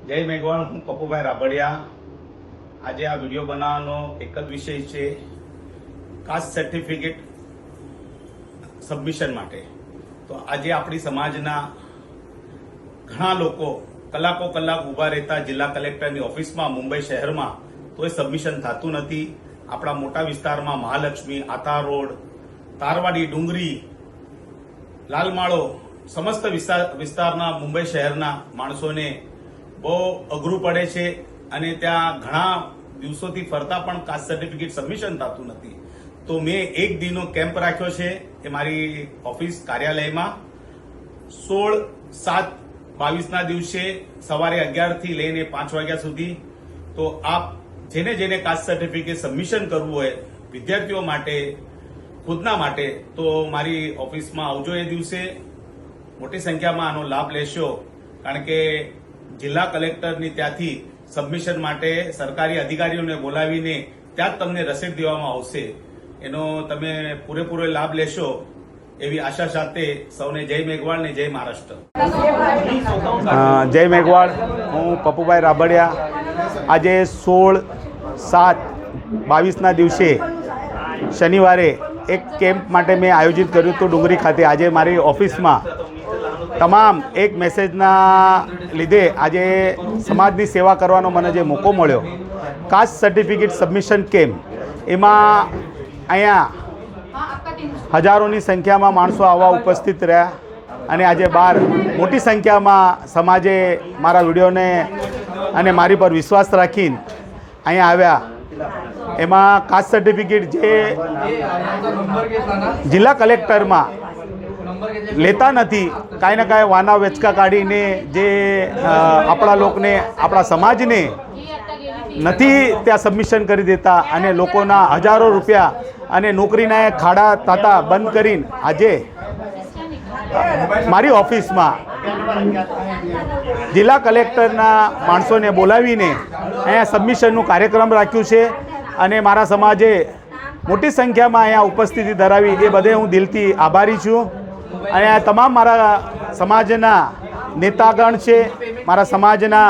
જય મેઘવાળ, હું પપ્પુભાઈ રાબડિયા। આજે આ વિડીયો બનાવવાનો એક જ વિષય છે, કાસ્ટ સર્ટિફિકેટ સબમિશન માટે। તો આજે આપણી સમાજના ઘણા લોકો કલાકો કલાક ઊભા રહેતા જિલ્લા કલેક્ટરની ઓફિસમાં મુંબઈ શહેરમાં તો એ સબમિશન થતું નથી। આપણા મોટા વિસ્તારમાં મહાલક્ષ્મી, આતા રોડ, તારવાડી, ડુંગરી, લાલમાળો સમસ્ત વિસ્તારના મુંબઈ શહેરના માણસોને બહુ અઘરું પડે છે અને ત્યાં ઘણા દિવસોથી ફરતા પણ કાસ્ટ સર્ટિફિકેટ સબમિશન થતું નથી। તો મેં એક દિનનો કેમ્પ રાખ્યો છે એ મારી ઓફિસ કાર્યાલયમાં 16/7/22ના દિવસે સવારે 11 થી લઈને 5 વાગ્યા સુધી। તો આપ જેને કાસ્ટ સર્ટિફિકેટ સબમિશન કરવું હોય વિદ્યાર્થીઓ માટે, ખુદના માટે, તો મારી ઓફિસમાં આવજો। એ દિવસે મોટી સંખ્યામાં આનો લાભ લેશો, કારણ કે જિલ્લા કલેક્ટરની ત્યાંથી સબમિશન માટે સરકારી અધિકારીઓને બોલાવીને ત્યાં જ તમને રસીદ દેવામાં આવશે। એનો તમે પૂરેપૂરો લાભ લેશો એવી આશા સાથે સૌને જય મેઘવાળ ને જય મહારાષ્ટ્ર। જય મેઘવાળ, હું પપ્પુભાઈ રાબડિયા। આજે 16/7/22ના દિવસે શનિવારે એક કેમ્પ માટે મેં આયોજિત કર્યું હતું ડુંગરી ખાતે। આજે મારી ઓફિસમાં તમામ એક મેસેજના લીધે આજે સમાજની સેવા કરવાનો મને જે મોકો મળ્યો, કાસ્ટ સર્ટિફિકેટ સબમિશન કેમ્પ, એમાં અહીંયા હજારોની સંખ્યામાં માણસો આવા ઉપસ્થિત રહ્યા અને આજે બહાર મોટી સંખ્યામાં સમાજે મારા વિડીયોને અને મારી પર વિશ્વાસ રાખીને અહીંયા આવ્યા। એમાં કાસ્ટ સર્ટિફિકેટ જે જિલ્લા કલેક્ટરમાં લેતા નથી, કાંઈ ને કાંઈ વાના વેચકા કાઢીને જે આપણા લોકોને, આપણા સમાજને નથી ત્યાં સબમિશન કરી દેતા અને લોકોના હજારો રૂપિયા અને નોકરીના ખાડા તાતા બંધ કરીને આજે મારી ઓફિસમાં જિલ્લા કલેક્ટરના માણસોને બોલાવીને અહીંયા સબમિશનનું કાર્યક્રમ રાખ્યું છે અને મારા સમાજે મોટી સંખ્યામાં અહીંયા ઉપસ્થિતિ ધરાવી એ બધે હું દિલથી આભારી છું। અને તમામ મારા સમાજના નેતાગણ છે, મારા સમાજના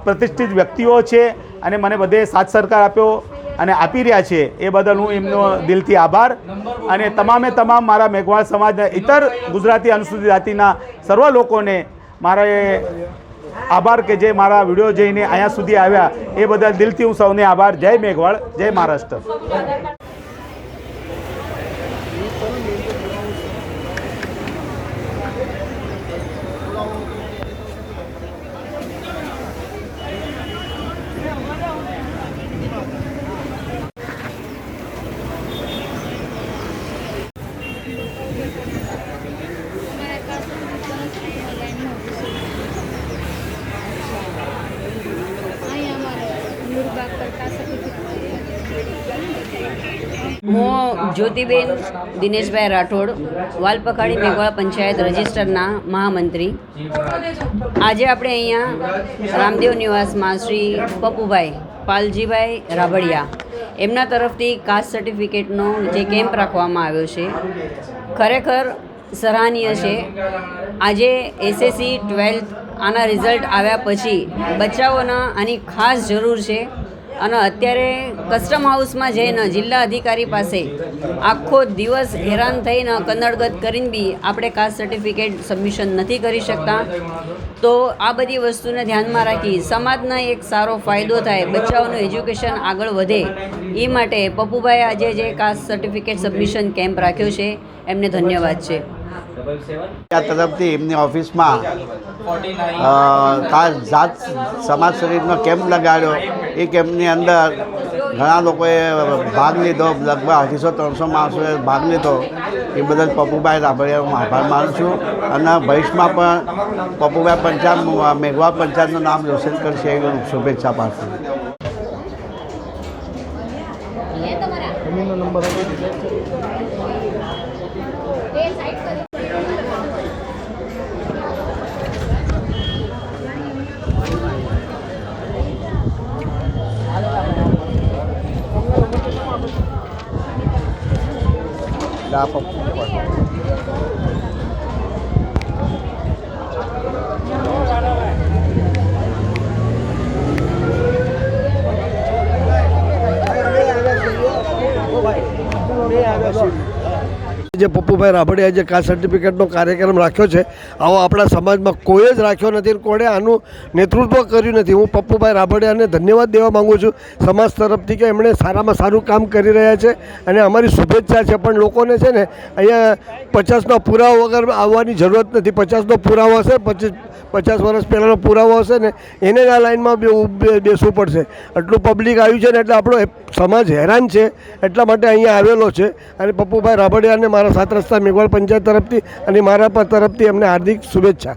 પ્રતિષ્ઠિત વ્યક્તિઓ છે અને મને બધે સાથ સરકાર આપ્યો અને આપી રહ્યા છે એ બદલ હું એમનો દિલથી આભાર। અને તમામે તમામ મારા મેઘવાળ સમાજના ઇતર ગુજરાતી અનુસૂચિત જાતિના સર્વ લોકોને મારે આભાર કે જે મારા વિડીયો જોઈને અહીંયા સુધી આવ્યા એ બદલ દિલથી હું સૌને આભાર। જય મેઘવાળ, જય મહારાષ્ટ્ર। હું જ્યોતિબેન દિનેશભાઈ રાઠોડ, વાલપખાડી મેઘવાળ પંચાયત રજિસ્ટરના મહામંત્રી। આજે આપણે અહીંયા રામદેવ નિવાસમાં શ્રી પપ્પુભાઈ પાલજીભાઈ રાબડિયા એમના તરફથી કાસ્ટ સર્ટિફિકેટનો જે કેમ્પ રાખવામાં આવ્યો છે, ખરેખર સરાહનીય છે। આજે SSC 12th આના રિઝલ્ટ આવ્યા પછી બચ્ચાઓના આની ખાસ જરૂર છે અને અત્યારે કસ્ટમ હાઉસમાં જઈને જિલ્લા અધિકારી પાસે આખો દિવસ હેરાન થઈને કન્નડગત કરીને બી આપણે કાસ્ટ સર્ટિફિકેટ સબમિશન નથી કરી શકતા। તો આ બધી વસ્તુને ધ્યાનમાં રાખી સમાજને એક સારો ફાયદો થાય, બચ્ચાઓનું એજ્યુકેશન આગળ વધે, એ માટે પપ્પુભાઈ આજે જે કાસ્ટ સર્ટિફિકેટ સબમિશન કેમ્પ રાખ્યો છે એમને ધન્યવાદ છે। આ તરફથી એમની ઓફિસમાં જાત સમાજ શરીરનો કેમ્પ લગાડ્યો। એ કેમ્પની અંદર ઘણા લોકોએ ભાગ લીધો, લગભગ 250-300 માણસોએ ભાગ લીધો। એ બદલ પપ્પુભાઈ રાબડિયાનો હું આભાર માનું છું અને ભવિષ્યમાં પણ પપ્પુભાઈ પંચાયત, મેઘવાળ પંચાયતનું નામ રોશન કરશે એવી શુભેચ્છા પાઠવું। જે પપ્પુભાઈ રાબડિયા જે કાસ્ટ સર્ટિફિકેટનો કાર્યક્રમ રાખ્યો છે આવો આપણા સમાજમાં કોઈ જ રાખ્યો નથી, કોણે આનું નેતૃત્વ કર્યું નથી. હું પપ્પુભાઈ રાબડિયાને ધન્યવાદ દેવા માગું છું સમાજ તરફથી કે એમણે સારામાં સારું કામ કરી રહ્યા છે અને અમારી શુભેચ્છા છે. પણ લોકોને છે ને અહીંયા 50નો પુરાવો વગર આવવાની જરૂરત નથી. 50નો પુરાવો હશે, 50 વર્ષ પહેલાંનો પુરાવો હશે ને એને જ આ લાઈનમાં બેસવું પડશે. આટલું પબ્લિક આવ્યું છે ને એટલે આપણો સમાજ હેરાન છે, એટલા માટે અહીંયા આવેલો છે. અને પપ્પુભાઈ રાબડિયાને મારા 7 રસ્તા મેઘવાળ પંચાયત તરફથી અને મારા પણ તરફથી એમને હાર્દિક શુભેચ્છા.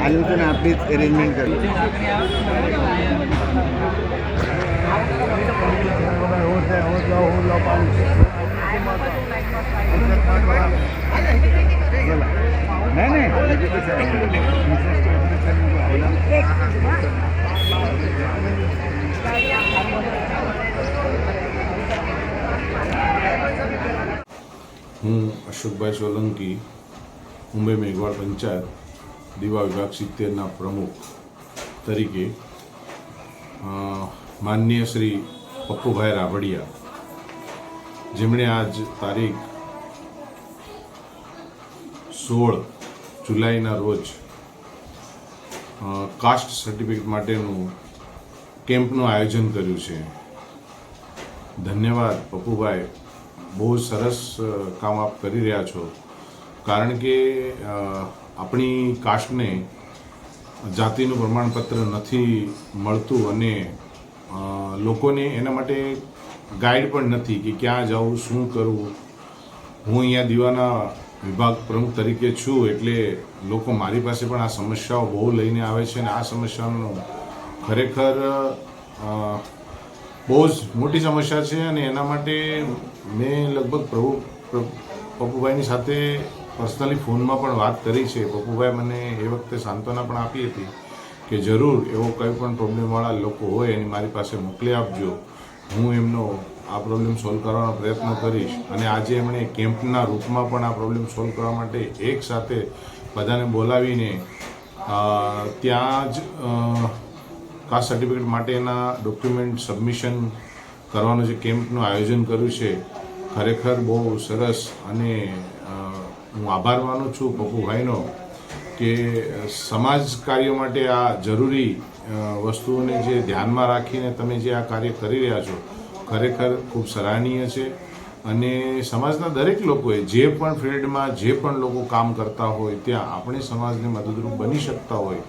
આપણી એરેન્જમેન્ટ કરી હું અશોકભાઈ સોલંકી, મુંબઈ મેઘવાળ પંચાયત દીવા વિભાગ 70ના પ્રમુખ તરીકે માનનીય શ્રી પપ્પુભાઈ રાબડિયા, જેમણે આજ તારીખ 16 જુલાઈના રોજ કાસ્ટ સર્ટિફિકેટ માટેનું કેમ્પનું આયોજન કર્યું છે. ધન્યવાદ પપ્પુભાઈ, બહુ સરસ કામ આપ કરી રહ્યા છો. કારણ કે આપણી કાસ્ટને જાતિનું પ્રમાણપત્ર નથી મળતું અને લોકોને એના માટે ગાઈડ પણ નથી કે ક્યાં જવું, શું કરવું. હું અહીંયા દીવાના વિભાગ પ્રમુખ તરીકે છું એટલે લોકો મારી પાસે પણ આ સમસ્યાઓ બહુ લઈને આવે છે અને આ સમસ્યાનો ખરેખર બહુ જ મોટી સમસ્યા છે. અને એના માટે મેં લગભગ પપ્પુભાઈની સાથે પર્સનલી ફોનમાં પણ વાત કરી છે. પપ્પુભાઈ મને એ વખતે સાંત્વના પણ આપી હતી કે જરૂર એવો કંઈ પણ પ્રોબ્લેમવાળા લોકો હોય એની મારી પાસે મોકલી આપજો, હું એમનો આ પ્રોબ્લેમ સોલ્વ કરવાનો પ્રયત્ન કરીશ. અને આજે એમણે કેમ્પના રૂપમાં પણ આ પ્રોબ્લેમ સોલ્વ કરવા માટે એક સાથે બધાને બોલાવીને ત્યાં જ કાસ્ટ સર્ટિફિકેટ માટેના ડોક્યુમેન્ટ સબમિશન કરવાનું જે કેમ્પનું આયોજન કર્યું છે ખરેખર બહુ સરસ. અને હું આભાર માનું છું પપ્પુભાઈનો કે સમાજ કાર્ય માટે આ જરૂરી વસ્તુઓને જે ધ્યાનમાં રાખીને તમે જે આ કાર્ય કરી રહ્યા છો ખરેખર ખૂબ સરાહનીય છે. અને સમાજના દરેક લોકોએ જે પણ ફિલ્ડમાં જે પણ લોકો કામ કરતા હોય ત્યાં આપણે સમાજને મદદરૂપ બની શકતા હોય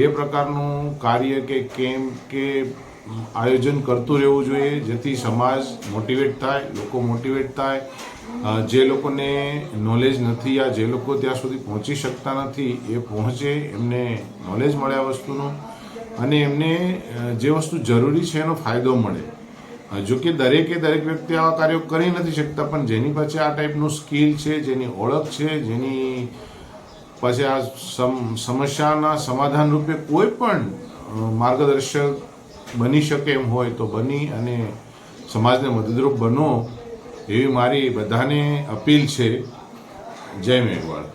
એ પ્રકારનું કાર્ય કે કેમ્પ કે આયોજન કરતું રહેવું જોઈએ, જેથી સમાજ મોટિવેટ થાય, લોકો મોટિવેટ થાય. જે લોકોને નોલેજ નથી, આ જે લોકો ત્યાં સુધી પહોંચી શકતા નથી એ પહોંચે, એમને નોલેજ મળે આ વસ્તુનું અને એમને જે વસ્તુ જરૂરી છે એનો ફાયદો મળે. જો કે દરેક વ્યક્તિ આવા કાર્યો કરી નથી શકતા, પણ જેની પાસે આ ટાઈપનું સ્કિલ છે, જેની ઓળખ છે, જેની પાસે આ સમસ્યાના સમાધાન રૂપે કોઈ પણ માર્ગદર્શક બની શકે એમ હોય તો બની અને સમાજને મદદરૂપ બનો એવી મારી બધાને અપીલ છે. જય મેઘવાળ.